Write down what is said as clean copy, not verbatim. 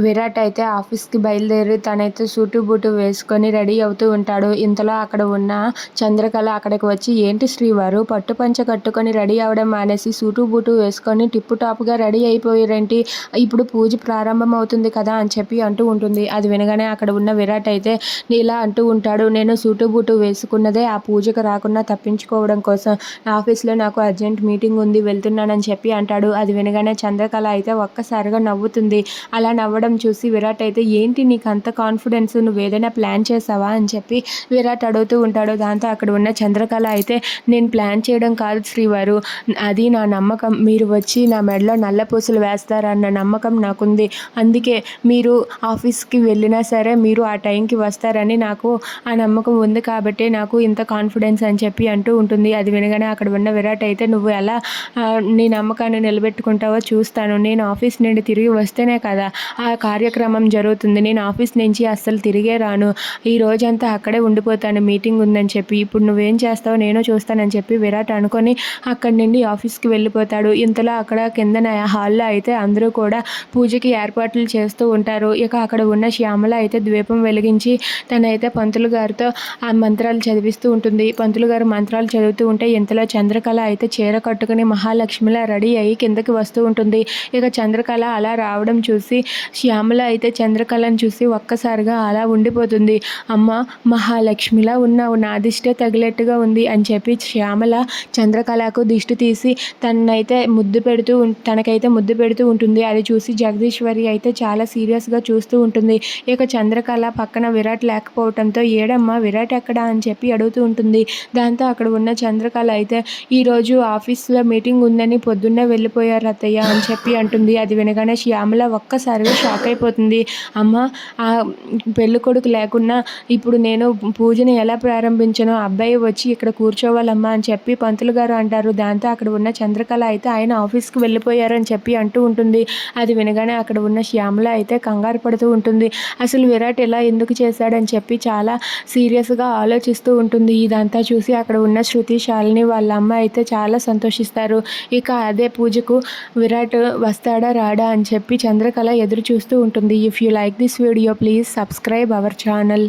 విరాట్ అయితే ఆఫీస్కి బయలుదేరి తనైతే సూటు బూటు వేసుకొని రెడీ అవుతూ ఉంటాడు. ఇంతలో అక్కడ ఉన్న చంద్రకళ అక్కడికి వచ్చి, ఏంటి శ్రీవారు పట్టు పంచ కట్టుకొని రెడీ అవ్వడం మానేసి సూటు బూటు వేసుకొని టిప్పు టాప్గా రెడీ అయిపోయారేంటి, ఇప్పుడు పూజ ప్రారంభం అవుతుంది కదా అని చెప్పి అంటూ ఉంటుంది. అది వినగానే అక్కడ ఉన్న విరాట్ అయితే ఇలా అంటూ ఉంటాడు, నేను సూటు బూటు వేసుకున్నదే ఆ పూజకు రాకుండా తప్పించుకోవడం కోసం. ఆఫీస్లో నాకు అర్జెంట్ మీటింగ్ ఉంది, వెళ్తున్నానని చెప్పి అంటాడు. అది వినగానే చంద్రకళ అయితే ఒక్కసారిగా నవ్వుతుంది. అలా నవ్వడం చూసి విరాట్ అయితే, ఏంటి నీకు అంత కాన్ఫిడెన్స్, నువ్వు ఏదైనా ప్లాన్ చేసావా అని చెప్పి విరాట్ అడుగుతూ ఉంటాడు. దాంతో అక్కడ ఉన్న చంద్రకళ అయితే, నేను ప్లాన్ చేయడం కాదు శ్రీవారు, అది నా నమ్మకం. మీరు వచ్చి నా మెడలో నల్ల పూసలు వేస్తారన్న నమ్మకం నాకుంది. అందుకే మీరు ఆఫీస్కి వెళ్ళినా సరే మీరు ఆ టైంకి వస్తారని నాకు ఆ నమ్మకం ఉంది కాబట్టి నాకు ఇంత కాన్ఫిడెన్స్ అని చెప్పి అంటూ ఉంటుంది. అది వినగానే అక్కడ ఉన్న విరాట్ అయితే, నువ్వు ఎలా నీ నమ్మకాన్ని నిలబెట్టుకుంటావో చూస్తాను. నేను ఆఫీస్ నుండి తిరిగి వస్తేనే కదా ఆ కార్యక్రమం జరుగుతుంది. నేను ఆఫీస్ నుంచి అస్సలు తిరిగే రాను. ఈ రోజంతా అక్కడే ఉండిపోతాను, మీటింగ్ ఉందని చెప్పి. ఇప్పుడు నువ్వేం చేస్తావో నేను చూస్తానని చెప్పి విరాట్ అనుకొని అక్కడి నుండి ఆఫీస్కి వెళ్ళిపోతాడు. ఇంతలో అక్కడ కిందన హాల్లో అయితే అందరూ కూడా పూజకి ఏర్పాట్లు చేస్తూ ఉంటారు. ఇక అక్కడ ఉన్న శ్యామల అయితే ద్వీపం వెలిగించి తనైతే పంతులు గారితో ఆ మంత్రాలు చదివిస్తూ ఉంటుంది. పంతులు గారు మంత్రాలు చదువుతూ ఉంటే ఇంతలో చంద్రకళ అయితే చీర కట్టుకుని మహాలక్ష్మిలా రెడీ అయ్యి కిందకి వస్తూ ఉంటుంది. ఇక చంద్రకళ అలా రావడం చూసి శ్యామల అయితే చంద్రకళను చూసి ఒక్కసారిగా అలా ఉండిపోతుంది. అమ్మ, మహాలక్ష్మిలా ఉన్నావు, నా దిష్టే తగిలేట్టుగా ఉంది అని చెప్పి శ్యామల చంద్రకళకు దిష్టి తీసి తనకైతే ముద్దు పెడుతూ ఉంటుంది. అది చూసి జగదీశ్వరి అయితే చాలా సీరియస్గా చూస్తూ ఉంటుంది. ఇక చంద్రకళ పక్కన విరాట్ లేకపోవడంతో, ఏడమ్మా విరాట్ ఎక్కడా అని చెప్పి అడుగుతూ ఉంటుంది. దాంతో అక్కడ ఉన్న చంద్రకళ అయితే, ఈరోజు ఆఫీస్లో మీటింగ్ ఉందని పొద్దున్నే వెళ్ళిపోయారు అత్తయ్య అని చెప్పి అంటుంది. అది వినగానే శ్యామల ఒక్కసారిగా షాక్ అయిపోతుంది. అమ్మ, ఆ పెళ్ళి కొడుకు లేకున్నా ఇప్పుడు నేను పూజని ఎలా ప్రారంభించను, అబ్బాయి వచ్చి ఇక్కడ కూర్చోవాలమ్మా అని చెప్పి పంతులు గారు అంటారు. దాంతో అక్కడ ఉన్న చంద్రకళ అయితే ఆయన ఆఫీస్కి వెళ్ళిపోయారని చెప్పి అంటూ ఉంటుంది. అది వినగానే అక్కడ ఉన్న శ్యామల అయితే కంగారు పడుతూ ఉంటుంది. అసలు విరాట్ ఇలా ఎందుకు చేశాడని చెప్పి చాలా సీరియస్గా ఆలోచిస్తూ ఉంటుంది. ఇదంతా చూసి అక్కడ ఉన్న శృతి, శాలిని వాళ్ళ అమ్మ అయితే చాలా సంతోషిస్తారు. ఇక అదే పూజకు విరాట్ వస్తాడా రాడా అని చెప్పి చంద్రకళ ఎదురు చూస్తూ ఉంటుంది. If you like this video, please subscribe our channel.